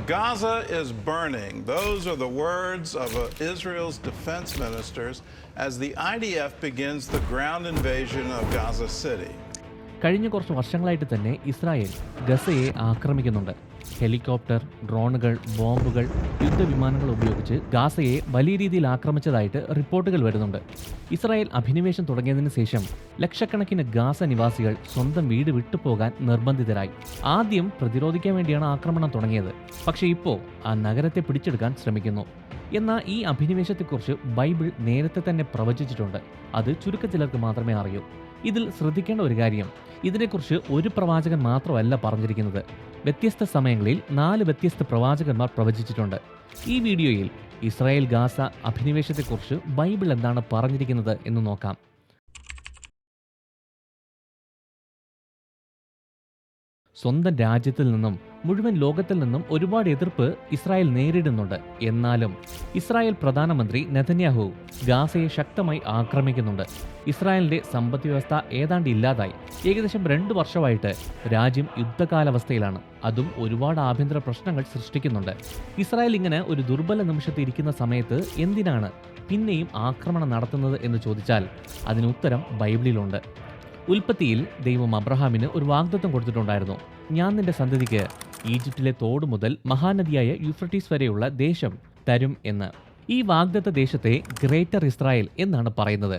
Gaza is burning. Those are the words of Israel's defense ministers as the IDF begins the ground invasion of Gaza City. കഴിഞ്ഞ കുറച്ച് വർഷങ്ങളായിട്ട് തന്നെ Israel ഗസയെ ആക്രമിക്കുന്നുണ്ട്. Helicopter, ഡ്രോണുകൾ, ബോംബുകൾ, യുദ്ധവിമാനങ്ങൾ ഉപയോഗിച്ച് ഗാസയെ വലിയ രീതിയിൽ ആക്രമിച്ചതായിട്ട് റിപ്പോർട്ടുകൾ വരുന്നുണ്ട്. ഇസ്രായേൽ അധിനിവേശം തുടങ്ങിയതിനു ശേഷം ലക്ഷക്കണക്കിന് ഗാസ നിവാസികൾ സ്വന്തം വീട് വിട്ടുപോകാൻ നിർബന്ധിതരായി. ആദ്യം പ്രതിരോധിക്കാൻ വേണ്ടിയാണ് ആക്രമണം തുടങ്ങിയത്. പക്ഷേ ഇപ്പോൾ ആ നഗരത്തെ പിടിച്ചെടുക്കാൻ ശ്രമിക്കുന്നു. എന്നാൽ ഈ അധിനിവേശത്തെക്കുറിച്ച് ബൈബിൾ നേരത്തെ തന്നെ പ്രവചിച്ചിട്ടുണ്ട്. അത് ചുരുക്കച്ചിലർക്ക് മാത്രമേ അറിയൂ. ഇതിൽ ശ്രദ്ധിക്കേണ്ട ഒരു കാര്യം, ഇതിനെക്കുറിച്ച് ഒരു പ്രവാചകൻ മാത്രമല്ല പറഞ്ഞിരിക്കുന്നത്. വ്യത്യസ്ത സമയങ്ങളിൽ 4 വ്യത്യസ്ത പ്രവാചകന്മാർ പ്രവചിച്ചിട്ടുണ്ട്. ഈ വീഡിയോയിൽ ഇസ്രായേൽ ഗാസ അധിനിവേശത്തെക്കുറിച്ച് ബൈബിൾ എന്താണ് പറഞ്ഞിരിക്കുന്നത് എന്ന് നോക്കാം. സ്വന്തം രാജ്യത്തിൽ നിന്നും മുഴുവൻ ലോകത്തിൽ നിന്നും ഒരുപാട് എതിർപ്പ് ഇസ്രായേൽ നേരിടുന്നുണ്ട്. എന്നാലും ഇസ്രായേൽ പ്രധാനമന്ത്രി നെതന്യാഹു ഗാസയെ ശക്തമായി ആക്രമിക്കുന്നുണ്ട്. ഇസ്രായേലിന്റെ സമ്പദ് വ്യവസ്ഥ ഏതാണ്ട് ഇല്ലാതായി. ഏകദേശം 2 വർഷമായിട്ട് രാജ്യം യുദ്ധകാലാവസ്ഥയിലാണ്. അതും ഒരുപാട് ആഭ്യന്തര പ്രശ്നങ്ങൾ സൃഷ്ടിക്കുന്നുണ്ട്. ഇസ്രായേൽ ഇങ്ങനെ ഒരു ദുർബല നിമിഷത്തിൽ ഇരിക്കുന്ന സമയത്ത് എന്തിനാണ് പിന്നെയും ആക്രമണം നടത്തുന്നത് എന്ന് ചോദിച്ചാൽ അതിന് ഉത്തരം ബൈബിളിലുണ്ട്. ഉൽപ്പത്തിയിൽ ദൈവം അബ്രഹാമിന് ഒരു വാഗ്ദത്തം കൊടുത്തിട്ടുണ്ടായിരുന്നു. ഞാൻ നിന്റെ സന്തതിക്ക് ഈജിപ്തിലെ തോട് മുതൽ മഹാനദിയായ യൂഫ്രട്ടീസ് വരെയുള്ള ദേശം തരും എന്ന്. ഈ വാഗ്ദത്ത ദേശത്തെ ഗ്രേറ്റർ ഇസ്രായേൽ എന്നാണ് പറയുന്നത്.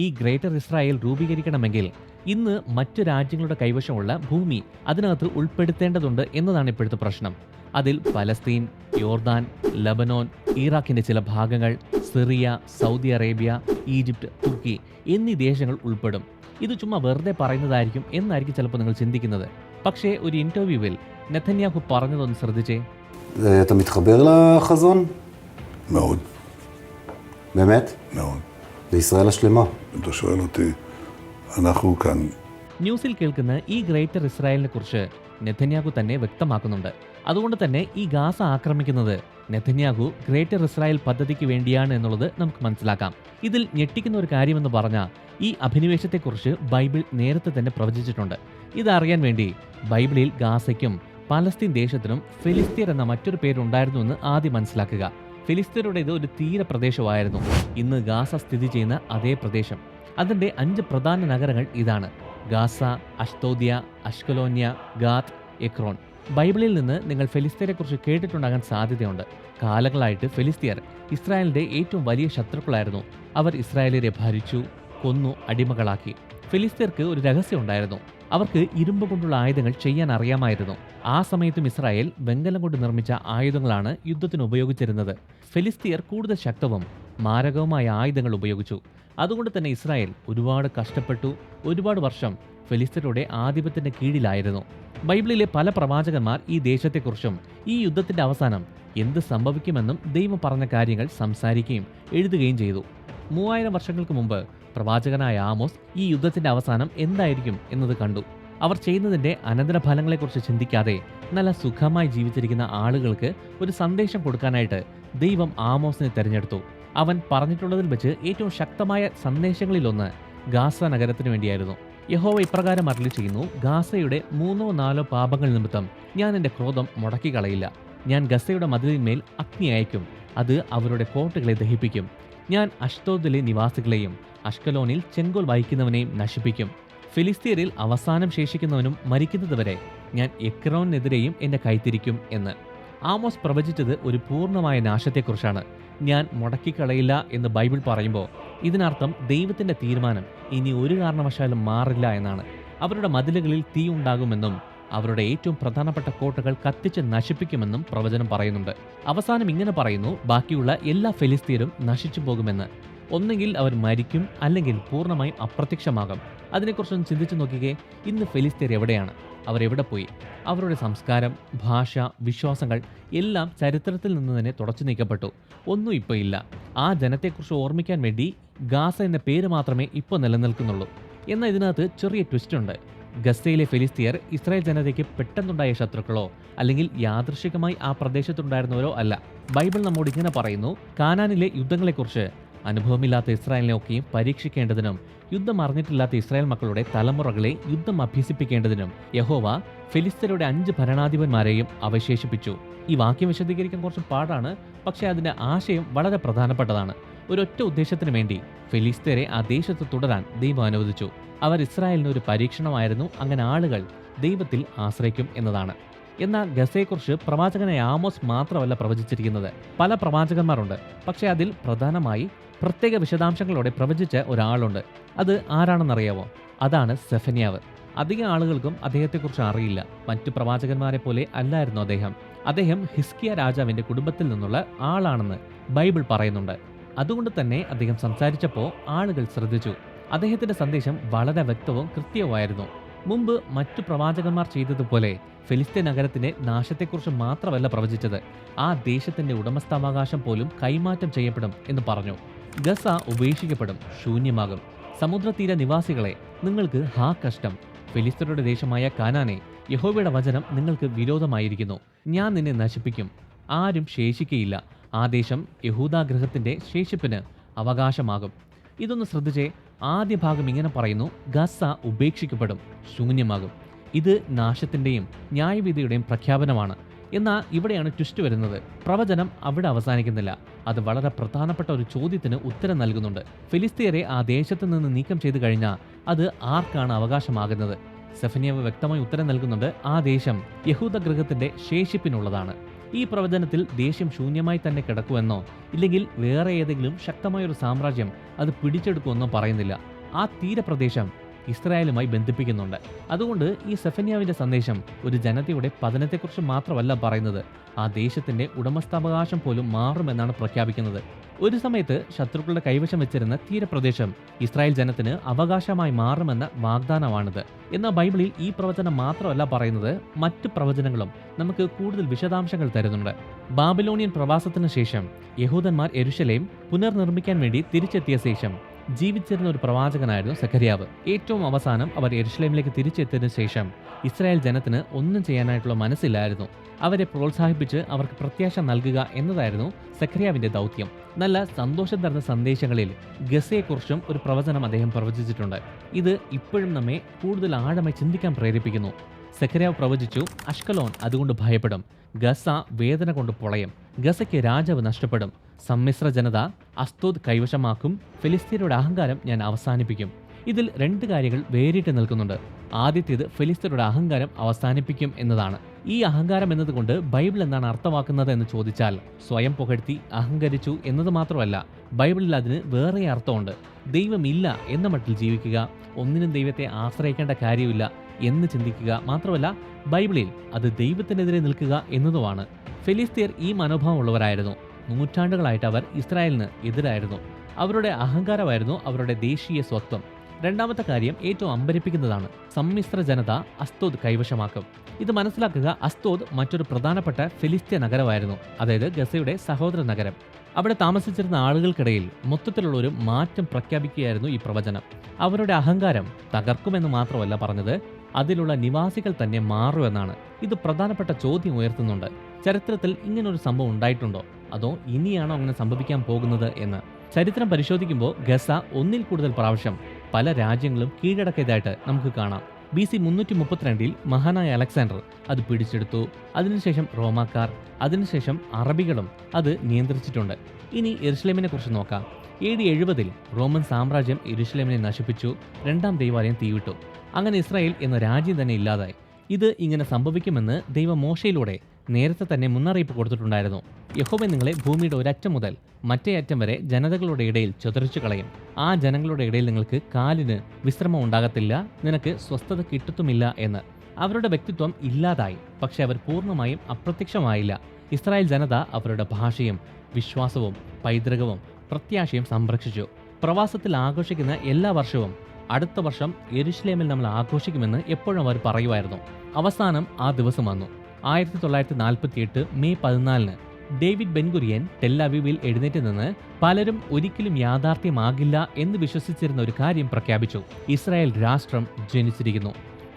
ഈ ഗ്രേറ്റർ ഇസ്രായേൽ രൂപീകരിക്കണമെങ്കിൽ ഇന്ന് മറ്റു രാജ്യങ്ങളുടെ കൈവശമുള്ള ഭൂമി അതിനകത്ത് ഉൾപ്പെടുത്തേണ്ടതുണ്ട് എന്നതാണ് ഇപ്പോഴത്തെ പ്രശ്നം. അതിൽ പലസ്തീൻ, യോർദാൻ, ലബനോൻ, ഇറാഖിന്റെ ചില ഭാഗങ്ങൾ, സിറിയ, സൗദി അറേബ്യ, ഈജിപ്ത്, തുർക്കി എന്നീ ദേശങ്ങൾ ഉൾപ്പെടും. ഇത് ചുമ്മാ വെറുതെ പറയുന്നതായിരിക്കും എന്നായിരിക്കും ചിലപ്പോൾ നിങ്ങൾ ചിന്തിക്കുന്നത്. പക്ഷേ ഒരു ഇന്റർവ്യൂവിൽ നെതന്യാഹു പറഞ്ഞതൊന്ന് ശ്രദ്ധിച്ചേ. אתה מתחבר לחזון? מאוד. באמת? מאוד. לישראל השלמה. אם אתה שואל אותי, אנחנו כאן. ന്യൂസിൽ കേൾക്കുന്ന ഈ ഗ്രേറ്റർ ഇസ്രായേലിനെ കുറിച്ച് നെതന്യാഹു തന്നെ വ്യക്തമാക്കുന്നുണ്ട്. അതുകൊണ്ട് തന്നെ ഈ ഗാസ ആക്രമിക്കുന്നത് നെതന്യാഹു ഗ്രേറ്റർ ഇസ്രായേൽ പദ്ധതിക്ക് വേണ്ടിയാണ് എന്നുള്ളത് നമുക്ക് മനസ്സിലാക്കാം. ഇതിൽ ഞെട്ടിക്കുന്ന ഒരു കാര്യമെന്ന് പറഞ്ഞാൽ ഈ അധിനിവേശത്തെക്കുറിച്ച് ബൈബിൾ നേരത്തെ തന്നെ പ്രവചിച്ചിട്ടുണ്ട്. ഇതറിയാൻ വേണ്ടി ബൈബിളിൽ ഗാസയ്ക്കും പലസ്തീൻ ദേശത്തിനും ഫിലിസ്തീർ എന്ന മറ്റൊരു പേരുണ്ടായിരുന്നുവെന്ന് ആദ്യം മനസ്സിലാക്കുക. ഫിലിസ്തീനുടേത് ഒരു തീരപ്രദേശമായിരുന്നു. ഇന്ന് ഗാസ സ്ഥിതി ചെയ്യുന്ന അതേ പ്രദേശം. അതിൻ്റെ 5 പ്രധാന നഗരങ്ങൾ ഇതാണ്: ഗാസ, അഷ്തോദ്യ, അഷ്കലോന്യ, ഗാത്ത്, എക്രോൺ. ബൈബിളിൽ നിന്ന് നിങ്ങൾ ഫിലിസ്തീനെക്കുറിച്ച് കേട്ടിട്ടുണ്ടാകാൻ സാധ്യതയുണ്ട്. കാലങ്ങളായിട്ട് ഫിലിസ്തീർ ഇസ്രായേലിന്റെ ഏറ്റവും വലിയ ശത്രുക്കളായിരുന്നു. അവർ ഇസ്രായേലിനെ ഭരിച്ചു, കൊന്നു, അടിമകളാക്കി. ഫിലിസ്തീർക്ക് ഒരു രഹസ്യം ഉണ്ടായിരുന്നു. അവർക്ക് ഇരുമ്പ് കൊണ്ടുള്ള ആയുധങ്ങൾ ചെയ്യാൻ അറിയാമായിരുന്നു. ആ സമയത്തും ഇസ്രായേൽ വെങ്കലം കൊണ്ട് നിർമ്മിച്ച ആയുധങ്ങളാണ് യുദ്ധത്തിന് ഉപയോഗിച്ചിരുന്നത്. ഫിലിസ്തീർ കൂടുതൽ ശക്തവും മാരകവുമായ ആയുധങ്ങൾ ഉപയോഗിച്ചു. അതുകൊണ്ട് തന്നെ ഇസ്രായേൽ ഒരുപാട് കഷ്ടപ്പെട്ടു. ഒരുപാട് വർഷം ഫിലിസ്തീനയുടെ ആധിപത്യത്തിന്റെ കീഴിലായിരുന്നു. ബൈബിളിലെ പല പ്രവാചകന്മാർ ഈ ദേശത്തെക്കുറിച്ചും ഈ യുദ്ധത്തിന്റെ അവസാനം എന്ത് സംഭവിക്കുമെന്നും ദൈവം പറഞ്ഞ കാര്യങ്ങൾ സംസാരിക്കുകയും എഴുതുകയും ചെയ്തു. 3000 വർഷങ്ങൾക്ക് മുമ്പ് പ്രവാചകനായ ആമോസ് ഈ യുദ്ധത്തിന്റെ അവസാനം എന്തായിരിക്കും എന്നത് കണ്ടു. അവർ ചെയ്യുന്നതിന്റെ അനന്തരഫലങ്ങളെക്കുറിച്ച് ചിന്തിക്കാതെ നല്ല സുഖമായി ജീവിച്ചിരിക്കുന്ന ആളുകൾക്ക് ഒരു സന്ദേശം കൊടുക്കാനായിട്ട് ദൈവം ആമോസിനെ തിരഞ്ഞെടുത്തു. അവൻ പറഞ്ഞിട്ടുള്ളതിൽ വെച്ച് ഏറ്റവും ശക്തമായ സന്ദേശങ്ങളിലൊന്ന് ഗാസ നഗരത്തിന് വേണ്ടിയായിരുന്നു. യഹോവ ഇപ്രകാരം അരുളി ചെയ്യുന്നു: ഗാസയുടെ 3-4 പാപങ്ങൾ നിമിത്തം ഞാൻ എൻ്റെ ക്രോധം മുടക്കിക്കളയില്ല. ഞാൻ ഗസയുടെ മതിലിന്മേൽ അഗ്നി അയക്കും, അത് അവരുടെ കോട്ടകളെ ദഹിപ്പിക്കും. ഞാൻ അഷ്തോദിലെ നിവാസികളെയും അഷ്കലോനിൽ ചെങ്കോൽ വഹിക്കുന്നവനെയും നശിപ്പിക്കും. ഫിലിസ്തീനിൽ അവസാനം ശേഷിക്കുന്നവനും മരിക്കുന്നതുവരെ ഞാൻ എക്രോനെതിരെയും എൻ്റെ കൈത്തിരിക്കും എന്ന്. ആമോസ് പ്രവചിച്ചത് ഒരു പൂർണ്ണമായ നാശത്തെക്കുറിച്ചാണ്. ഞാൻ മുടക്കിക്കളയില്ല എന്ന് ബൈബിൾ പറയുമ്പോൾ ഇതിനർത്ഥം ദൈവത്തിൻ്റെ തീരുമാനം ഇനി ഒരു കാരണവശാലും മാറില്ല എന്നാണ്. അവരുടെ മതിലുകളിൽ തീ ഉണ്ടാകുമെന്നും അവരുടെ ഏറ്റവും പ്രധാനപ്പെട്ട കോട്ടകൾ കത്തിച്ച് നശിപ്പിക്കുമെന്നും പ്രവചനം പറയുന്നുണ്ട്. അവസാനം ഇങ്ങനെ പറയുന്നു: ബാക്കിയുള്ള എല്ലാ ഫിലിസ്തീനും നശിച്ചു പോകുമെന്ന്. ഒന്നെങ്കിൽ അവർ മരിക്കും, അല്ലെങ്കിൽ പൂർണ്ണമായും അപ്രത്യക്ഷമാകും. അതിനെക്കുറിച്ചൊന്ന് ചിന്തിച്ചു നോക്കിക്കേ. ഇന്ന് ഫിലിസ്തീർ എവിടെയാണ്? അവരെവിടെ പോയി? അവരുടെ സംസ്കാരം, ഭാഷ, വിശ്വാസങ്ങൾ എല്ലാം ചരിത്രത്തിൽ നിന്ന് തന്നെ തുടച്ചു നീക്കപ്പെട്ടു. ഒന്നും ഇപ്പോൾ ഇല്ല. ആ ജനത്തെക്കുറിച്ച് ഓർമ്മിക്കാൻ വേണ്ടി ഗാസ എന്ന പേര് മാത്രമേ ഇപ്പോൾ നിലനിൽക്കുന്നുള്ളൂ. എന്നാൽ ഇതിനകത്ത് ചെറിയ ട്വിസ്റ്റ് ഉണ്ട്. ഗസയിലെ ഫിലിസ്തീർ ഇസ്രായേൽ ജനതയ്ക്ക് പെട്ടെന്നുണ്ടായ ശത്രുക്കളോ അല്ലെങ്കിൽ യാദൃശികമായി ആ പ്രദേശത്തുണ്ടായിരുന്നവരോ അല്ല. ബൈബിൾ നമ്മോട് ഇങ്ങനെ പറയുന്നു: കാനാനിലെ യുദ്ധങ്ങളെക്കുറിച്ച് അനുഭവമില്ലാത്ത ഇസ്രായേലിനെ ഒക്കെയും പരീക്ഷിക്കേണ്ടതിനും യുദ്ധം അറിഞ്ഞിട്ടില്ലാത്ത ഇസ്രായേൽ മക്കളുടെ തലമുറകളെ യുദ്ധം അഭ്യസിപ്പിക്കേണ്ടതിനും യഹോവ ഫെലിസ്ത്യരുടെ 5 ഭരണാധിപന്മാരെയും അവശേഷിപ്പിച്ചു. ഈ വാക്യം വിശദീകരിക്കാൻ കുറച്ച് പാടാണ്, പക്ഷേ അതിന്റെ ആശയം വളരെ പ്രധാനപ്പെട്ടതാണ്. ഒരൊറ്റ ഉദ്ദേശത്തിന് വേണ്ടി ഫെലിസ്ത്യരെ ആ ദേശത്ത് തുടരാൻ ദൈവം അനുവദിച്ചു. അവർ ഇസ്രായേലിന് ഒരു പരീക്ഷണമായിരുന്നു. അങ്ങനെ ആളുകൾ ദൈവത്തിൽ ആശ്രയിക്കും എന്നതാണ്. എന്നാൽ ഗസയെക്കുറിച്ച് പ്രവാചകനായ ആമോസ് മാത്രമല്ല പ്രവചിച്ചിരിക്കുന്നത്. പല പ്രവാചകന്മാരുണ്ട്. പക്ഷേ അതിൽ പ്രധാനമായി പ്രത്യേക വിശദാംശങ്ങളോടെ പ്രവചിച്ച ഒരാളുണ്ട്. അത് ആരാണെന്നറിയാവോ? അതാണ് സെഫന്യാവ്. അധികം ആളുകൾക്കും അദ്ദേഹത്തെക്കുറിച്ച് അറിയില്ല. മറ്റു പ്രവാചകന്മാരെ പോലെ അല്ലായിരുന്നു അദ്ദേഹം. അദ്ദേഹം ഹിസ്കിയ രാജാവിന്റെ കുടുംബത്തിൽ നിന്നുള്ള ആളാണെന്ന് ബൈബിൾ പറയുന്നുണ്ട്. അതുകൊണ്ട് തന്നെ അദ്ദേഹം സംസാരിച്ചപ്പോൾ ആളുകൾ ശ്രദ്ധിച്ചു. അദ്ദേഹത്തിന്റെ സന്ദേശം വളരെ വ്യക്തവും കൃത്യവുമായിരുന്നു. മുമ്പ് മറ്റു പ്രവാചകന്മാർ ചെയ്തതുപോലെ ഫെലിസ്ത്യ നഗരത്തിന്റെ നാശത്തെക്കുറിച്ച് മാത്രമല്ല പ്രവചിച്ചത്, ആ ദേശത്തിന്റെ ഉടമസ്ഥാവകാശം പോലും കൈമാറ്റം ചെയ്യപ്പെടും എന്ന് പറഞ്ഞു. ഗസ ഉപേക്ഷിക്കപ്പെടും, ശൂന്യമാകും. സമുദ്രതീര നിവാസികളെ, നിങ്ങൾക്ക് ഹാ കഷ്ടം. ഫെലിസ്ത്യരുടെ ദേശമായ കാനാനെ, യഹോവയുടെ വചനം നിങ്ങൾക്ക് വിരോധമായിരിക്കുന്നു. ഞാൻ നിന്നെ നശിപ്പിക്കും, ആരും ശേഷിക്കയില്ല. ആ ദേശം യഹൂദാഗൃഹത്തിന്റെ ശേഷിപ്പിന് അവകാശമാകും. ഇതൊന്ന് ശ്രദ്ധിച്ചേ. ആദ്യ ഭാഗം ഇങ്ങനെ പറയുന്നു, ഗസ ഉപേക്ഷിക്കപ്പെടും, ശൂന്യമാകും. ഇത് നാശത്തിന്റെയും ന്യായവിധിയുടെയും പ്രഖ്യാപനമാണ്. എന്നാൽ ഇവിടെയാണ് ട്വിസ്റ്റ് വരുന്നത്. പ്രവചനം അവിടെ അവസാനിക്കുന്നില്ല. അത് വളരെ പ്രധാനപ്പെട്ട ഒരു ചോദ്യത്തിന് ഉത്തരം നൽകുന്നുണ്ട്. ഫിലിസ്തീയരെ ആ ദേശത്ത് നിന്ന് നീക്കം ചെയ്തു കഴിഞ്ഞാൽ അത് ആർക്കാണ് അവകാശമാകുന്നത്? സെഫന്യാവ് വ്യക്തമായി ഉത്തരം നൽകുന്നുണ്ട്. ആ ദേശം യഹൂദഗൃഹത്തിന്റെ ശേഷിപ്പിനുള്ളതാണ്. ഈ പ്രവചനത്തിൽ ദേശം ശൂന്യമായി തന്നെ കിടക്കുമെന്നോ ഇല്ലെങ്കിൽ വേറെ ഏതെങ്കിലും ശക്തമായൊരു സാമ്രാജ്യം അത് പിടിച്ചെടുക്കുമെന്നോ പറയുന്നില്ല. ആ തീരപ്രദേശം ഇസ്രായേലുമായി ബന്ധിപ്പിക്കുന്നുണ്ട്. അതുകൊണ്ട് ഈ സെഫന്യാവിന്റെ സന്ദേശം ഒരു ജനതയുടെ പതനത്തെക്കുറിച്ച് മാത്രമല്ല പറയുന്നത്, ആ ദേശത്തിന്റെ ഉടമസ്ഥാവകാശം പോലും മാറുമെന്നാണ് പ്രഖ്യാപിക്കുന്നത്. ഒരു സമയത്ത് ശത്രുക്കളുടെ കൈവശം വെച്ചിരുന്ന തീരപ്രദേശം ഇസ്രായേൽ ജനത്തിന് അവകാശമായി മാറുമെന്ന വാഗ്ദാനമാണിത്. എന്നാൽ ബൈബിളിൽ ഈ പ്രവചനം മാത്രമല്ല പറയുന്നത്, മറ്റ് പ്രവചനങ്ങളും നമുക്ക് കൂടുതൽ വിശദാംശങ്ങൾ തരുന്നുണ്ട്. ബാബിലോണിയൻ പ്രവാസത്തിന് ശേഷം യഹൂദന്മാർ യെരുശലേം പുനർനിർമ്മിക്കാൻ വേണ്ടി തിരിച്ചെത്തിയ ശേഷം ജീവിച്ചിരുന്ന ഒരു പ്രവാചകനായിരുന്നു സെഖര്യാവ്. ഏറ്റവും അവസാനം അവർ യെരുശലേമിലേക്ക് തിരിച്ചെത്തിയതിനു ശേഷം ഇസ്രായേൽ ജനത്തിന് ഒന്നും ചെയ്യാനായിട്ടുള്ള മനസ്സില്ലായിരുന്നു. അവരെ പ്രോത്സാഹിപ്പിച്ച് അവർക്ക് പ്രത്യാശ നൽകുക എന്നതായിരുന്നു സെഖര്യാവിന്റെ ദൗത്യം. നല്ല സന്തോഷം തരുന്ന സന്ദേശങ്ങളിൽ ഗസയെക്കുറിച്ചും ഒരു പ്രവചനം അദ്ദേഹം പ്രവചിച്ചിട്ടുണ്ട്. ഇത് ഇപ്പോഴും നമ്മെ കൂടുതൽ ആഴമായി ചിന്തിക്കാൻ പ്രേരിപ്പിക്കുന്നു. സെഖര്യാവ് പ്രവചിച്ചു, അഷ്കലോൻ അതുകൊണ്ട് ഭയപ്പെടും, ഗസ വേദന കൊണ്ട് പൊളയും, ഗസയ്ക്ക് രാജാവ് നഷ്ടപ്പെടും, സമ്മിശ്ര ജനത അസ്തോദ് കൈവശമാക്കും, ഫെലിസ്ത്യരുടെ അഹങ്കാരം ഞാൻ അവസാനിപ്പിക്കും. ഇതിൽ 2 കാര്യങ്ങൾ വേറിട്ട് നിൽക്കുന്നുണ്ട്. ആദ്യത്തേത് ഫെലിസ്ത്യരുടെ അഹങ്കാരം അവസാനിപ്പിക്കും എന്നതാണ്. ഈ അഹങ്കാരം എന്നതുകൊണ്ട് ബൈബിൾ എന്താണ് അർത്ഥമാക്കുന്നത് എന്ന് ചോദിച്ചാൽ, സ്വയം പുകഴ്ത്തി അഹങ്കരിച്ചു എന്നത് മാത്രമല്ല, ബൈബിളിൽ അതിന് വേറെ അർത്ഥമുണ്ട്. ദൈവമില്ല എന്ന മട്ടിൽ ജീവിക്കുക, ഒന്നിനും ദൈവത്തെ ആശ്രയിക്കേണ്ട കാര്യമില്ല എന്ന് ചിന്തിക്കുക. മാത്രമല്ല ബൈബിളിൽ അത് ദൈവത്തിനെതിരെ നിൽക്കുക എന്നതുമാണ്. ഫെലിസ്ത്യർ ഈ മനോഭാവം ഉള്ളവരായിരുന്നു. നൂറ്റാണ്ടുകളായിട്ട് അവർ ഇസ്രായേലിന് എതിരായിരുന്നു. അവരുടെ അഹങ്കാരമായിരുന്നു അവരുടെ ദേശീയ സ്വത്വം. രണ്ടാമത്തെ കാര്യം ഏറ്റവും അമ്പരിപ്പിക്കുന്നതാണ്. സമ്മിശ്ര ജനത അസ്തോദ് കൈവശമാക്കും. ഇത് മനസ്സിലാക്കുക, അസ്തോദ് മറ്റൊരു പ്രധാനപ്പെട്ട ഫെലിസ്ത്യ നഗരമായിരുന്നു, അതായത് ഗസയുടെ സഹോദര നഗരം. അവിടെ താമസിച്ചിരുന്ന ആളുകൾക്കിടയിൽ മൊത്തത്തിലുള്ള ഒരു മാറ്റം പ്രഖ്യാപിക്കുകയായിരുന്നു ഈ പ്രവചനം. അവരുടെ അഹങ്കാരം തകർക്കുമെന്ന് മാത്രമല്ല പറഞ്ഞത്, അതിലുള്ള നിവാസികൾ തന്നെ മാറുമെന്നാണ്. ഇത് പ്രധാനപ്പെട്ട ചോദ്യം ഉയർത്തുന്നുണ്ട്. ചരിത്രത്തിൽ ഇങ്ങനൊരു സംഭവം ഉണ്ടായിട്ടുണ്ടോ, അതോ ഇനിയാണോ അങ്ങനെ സംഭവിക്കാൻ പോകുന്നത് എന്ന്? ചരിത്രം പരിശോധിക്കുമ്പോൾ ഗസ ഒന്നിൽ കൂടുതൽ പ്രാവശ്യം പല രാജ്യങ്ങളും കീഴടക്കിയതായിട്ട് നമുക്ക് കാണാം. BC 332 മഹാനായ അലക്സാണ്ടർ അത് പിടിച്ചെടുത്തു. അതിനുശേഷം റോമാക്കാർ, അതിനുശേഷം അറബികളും അത് നിയന്ത്രിച്ചിട്ടുണ്ട്. ഇനി യെരുശലേമിനെ കുറിച്ച് നോക്കാം. AD 70 റോമൻ സാമ്രാജ്യം യെരുശലേമിനെ നശിപ്പിച്ചു. 2ാം ദൈവാലയം തീവിട്ടു. അങ്ങനെ ഇസ്രായേൽ എന്ന രാജ്യം തന്നെ ഇല്ലാതായി. ഇത് ഇങ്ങനെ സംഭവിക്കുമെന്ന് ദൈവം മോശയിലൂടെ നേരത്തെ തന്നെ മുന്നറിയിപ്പ് കൊടുത്തിട്ടുണ്ടായിരുന്നു. യഹോവ നിങ്ങളെ ഭൂമിയുടെ ഒരറ്റം മുതൽ മറ്റേ അറ്റം വരെ ജനതകളുടെ ഇടയിൽ ചിതറിച്ചു കളയും. ആ ജനങ്ങളുടെ ഇടയിൽ നിങ്ങൾക്ക് കാലിന് വിശ്രമം ഉണ്ടാകത്തില്ല, നിനക്ക് സ്വസ്ഥത കിട്ടത്തുമില്ല എന്ന്. അവരുടെ വ്യക്തിത്വം ഇല്ലാതായി, പക്ഷെ അവർ പൂർണ്ണമായും അപ്രത്യക്ഷമായില്ല. ഇസ്രായേൽ ജനത അവരുടെ ഭാഷയും വിശ്വാസവും പൈതൃകവും പ്രത്യാശയും സംരക്ഷിച്ചു. പ്രവാസത്തിൽ ആഘോഷിക്കുന്ന എല്ലാ വർഷവും അടുത്ത വർഷം യെരുശലേമിൽ നമ്മൾ ആഘോഷിക്കുമെന്ന് എപ്പോഴും അവർ പറയുമായിരുന്നു. അവസാനം ആ ദിവസം വന്നു. 1948 മെയ് 14 ഡേവിഡ് ബെൻഗുരിയൻ ടെല്ലവീവിൽ എഴുന്നേറ്റ് നിന്ന് പലരും ഒരിക്കലും യാഥാർത്ഥ്യമാകില്ല എന്ന് വിശ്വസിച്ചിരുന്ന ഒരു കാര്യം പ്രഖ്യാപിച്ചു. ഇസ്രായേൽ രാഷ്ട്രം ജനിച്ചിരിക്കുന്നു.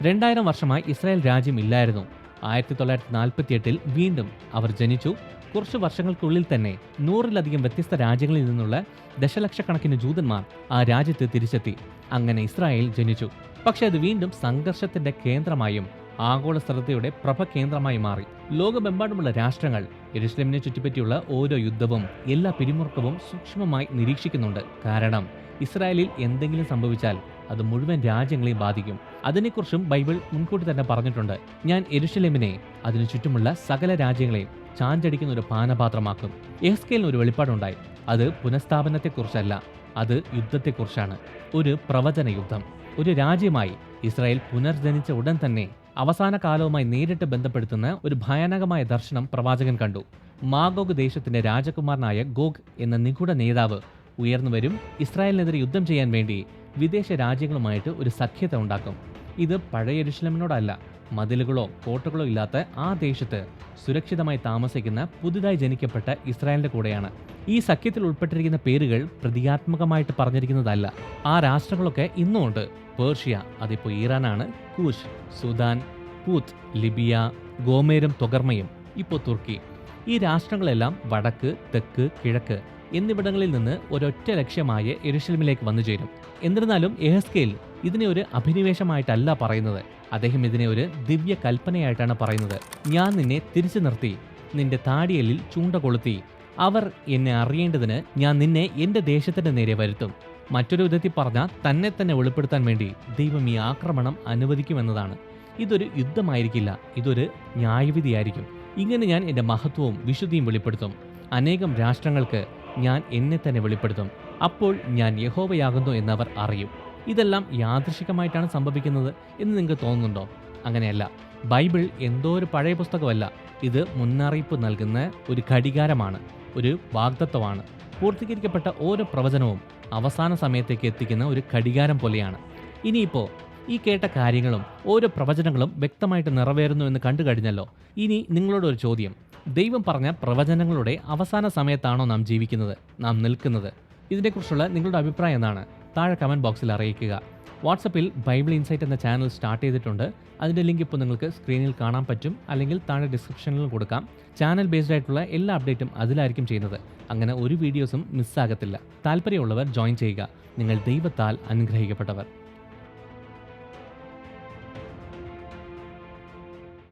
2000 വർഷമായി ഇസ്രായേൽ രാജ്യം ഇല്ലായിരുന്നു. 1948 വീണ്ടും അവർ ജനിച്ചു. കുറച്ചു വർഷങ്ങൾക്കുള്ളിൽ തന്നെ 100-ലധികം വ്യത്യസ്ത രാജ്യങ്ങളിൽ നിന്നുള്ള ദശലക്ഷക്കണക്കിന് ജൂതന്മാർ ആ രാജ്യത്ത് തിരിച്ചെത്തി. അങ്ങനെ ഇസ്രായേൽ ജനിച്ചു. പക്ഷെ അത് വീണ്ടും സംഘർഷത്തിന്റെ കേന്ദ്രമായും ആഗോള ശ്രദ്ധയുടെ പ്രഭ കേന്ദ്രമായി മാറി. ലോകമെമ്പാടുമുള്ള രാഷ്ട്രങ്ങൾ യെരുശലേമിനെ ചുറ്റിപ്പറ്റിയുള്ള ഓരോ യുദ്ധവും എല്ലാ പിരിമുറുക്കവും സൂക്ഷ്മമായി നിരീക്ഷിക്കുന്നുണ്ട്. കാരണം ഇസ്രായേലിൽ എന്തെങ്കിലും സംഭവിച്ചാൽ അത് മുഴുവൻ രാജ്യങ്ങളെയും ബാധിക്കും. അതിനെക്കുറിച്ചും ബൈബിൾ മുൻകൂട്ടി തന്നെ പറഞ്ഞിട്ടുണ്ട്. ഞാൻ യെരുശലേമിനെ അതിനു ചുറ്റുമുള്ള സകല രാജ്യങ്ങളെയും ചാഞ്ചടിക്കുന്ന ഒരു പാനപാത്രമാക്കും. യെഹെസ്കേലിന് ഒരു വെളിപ്പാടുണ്ടായി. അത് പുനഃസ്ഥാപനത്തെക്കുറിച്ചല്ല, അത് യുദ്ധത്തെക്കുറിച്ചാണ്. ഒരു പ്രവചന യുദ്ധം. ഒരു രാജ്യമായി ഇസ്രായേൽ പുനർജനിച്ച ഉടൻ തന്നെ അവസാന കാലവുമായി നേരിട്ട് ബന്ധപ്പെടുത്തുന്ന ഒരു ഭയാനകമായ ദർശനം പ്രവാചകൻ കണ്ടു. മാഗോഗ് ദേശത്തിന്റെ രാജകുമാരനായ ഗോഗ് എന്ന നിഗൂഢ നേതാവ് ഉയർന്നുവരും. ഇസ്രായേലിനെതിരെ യുദ്ധം ചെയ്യാൻ വേണ്ടി വിദേശ രാജ്യങ്ങളുമായിട്ട് ഒരു സഖ്യത ഉണ്ടാക്കും. ഇത് പഴയ യെരുശലേമിനോടല്ല, മതിലുകളോ കോട്ടകളോ ഇല്ലാത്ത ആ ദേശത്ത് സുരക്ഷിതമായി താമസിക്കുന്ന പുതുതായി ജനിക്കപ്പെട്ട ഇസ്രായേലിന്റെ കൂടെയാണ്. ഈ സഖ്യത്തിൽ ഉൾപ്പെട്ടിരിക്കുന്ന പേരുകൾ പ്രതീകാത്മകമായിട്ട് പറഞ്ഞിരിക്കുന്നതല്ല. ആ രാഷ്ട്രങ്ങളൊക്കെ ഇന്നുമുണ്ട്. പേർഷ്യ, അതിപ്പോൾ ഇറാനാണ്. കൂഷ്, സുദാൻ, പൂത്ത്, ലിബിയ, ഗോമേരും തൊഗർമയും, ഇപ്പോൾ തുർക്കി. ഈ രാഷ്ട്രങ്ങളെല്ലാം വടക്ക്, തെക്ക്, കിഴക്ക് എന്നിവിടങ്ങളിൽ നിന്ന് ഒരൊറ്റ ലക്ഷ്യമായ യെരുശലേമിലേക്ക് വന്നു ചേരും. എന്നിരുന്നാലും യെഹെസ്കേൽ ഇതിനെ ഒരു അഭിനിവേശമായിട്ടല്ല പറയുന്നത്. അദ്ദേഹം ഇതിനെ ഒരു ദിവ്യ കൽപ്പനയായിട്ടാണ് പറയുന്നത്. ഞാൻ നിന്നെ തിരിച്ചു നിർത്തി, നിന്റെ താടിയലിൽ ചൂണ്ട കൊളുത്തി. അവർ എന്നെ അറിയേണ്ടതിന് ഞാൻ നിന്നെ എന്റെ ദേശത്തിന്റെ നേരെ വരുത്തും. മറ്റൊരു വിധത്തിൽ പറഞ്ഞാൽ തന്നെ തന്നെ വെളിപ്പെടുത്താൻ വേണ്ടി ദൈവം ഈ ആക്രമണം അനുവദിക്കുമെന്നതാണ്. ഇതൊരു യുദ്ധമായിരിക്കില്ല, ഇതൊരു ന്യായവിധിയായിരിക്കും. ഇങ്ങനെ ഞാൻ എൻ്റെ മഹത്വവും വിശുദ്ധിയും വെളിപ്പെടുത്തും. അനേകം രാഷ്ട്രങ്ങൾക്ക് ഞാൻ എന്നെ തന്നെ വെളിപ്പെടുത്തും. അപ്പോൾ ഞാൻ യഹോവയാകുന്നു എന്നവർ അറിയും. ഇതെല്ലാം യാദൃശികമായിട്ടാണ് സംഭവിക്കുന്നത് എന്ന് നിങ്ങൾക്ക് തോന്നുന്നുണ്ടോ? അങ്ങനെയല്ല. ബൈബിൾ എന്തോ ഒരു പഴയ പുസ്തകമല്ല. ഇത് മുന്നറിയിപ്പ് നൽകുന്ന ഒരു ഘടികാരമാണ്, ഒരു വാഗ്ദത്തമാണ്. പൂർത്തീകരിക്കപ്പെട്ട ഓരോ പ്രവചനവും അവസാന സമയത്തേക്ക് എത്തിക്കുന്ന ഒരു ഘടികാരം പോലെയാണ്. ഇനിയിപ്പോൾ ഈ കേട്ട കാര്യങ്ങളും ഓരോ പ്രവചനങ്ങളും വ്യക്തമായിട്ട് നിറവേറുന്നു എന്ന് കണ്ടു കഴിഞ്ഞല്ലോ. ഇനി നിങ്ങളോടൊരു ചോദ്യം. ദൈവം പറഞ്ഞ പ്രവചനങ്ങളുടെ അവസാന സമയത്താണോ നാം ജീവിക്കുന്നത്, നാം നിൽക്കുന്നത്? ഇതിനെക്കുറിച്ചുള്ള നിങ്ങളുടെ അഭിപ്രായം എന്താണ്? താഴെ കമൻറ്റ് ബോക്സിൽ അറിയിക്കുക. വാട്സപ്പിൽ ബൈബിൾ ഇൻസൈറ്റ് എന്ന ചാനൽ സ്റ്റാർട്ട് ചെയ്തിട്ടുണ്ട്. അതിൻ്റെ ലിങ്ക് ഇപ്പോൾ നിങ്ങൾക്ക് സ്ക്രീനിൽ കാണാൻ പറ്റും, അല്ലെങ്കിൽ താഴെ ഡിസ്ക്രിപ്ഷനിൽ കൊടുക്കാം. ചാനൽ ബേസ്ഡ് ആയിട്ടുള്ള എല്ലാ അപ്ഡേറ്റും അതിലായിരിക്കും ചെയ്യുന്നത്. അങ്ങനെ ഒരു വീഡിയോസും മിസ്സാകത്തില്ല. താല്പര്യമുള്ളവർ ജോയിൻ ചെയ്യുക. നിങ്ങൾ ദൈവത്താൽ അനുഗ്രഹിക്കപ്പെട്ടവർ.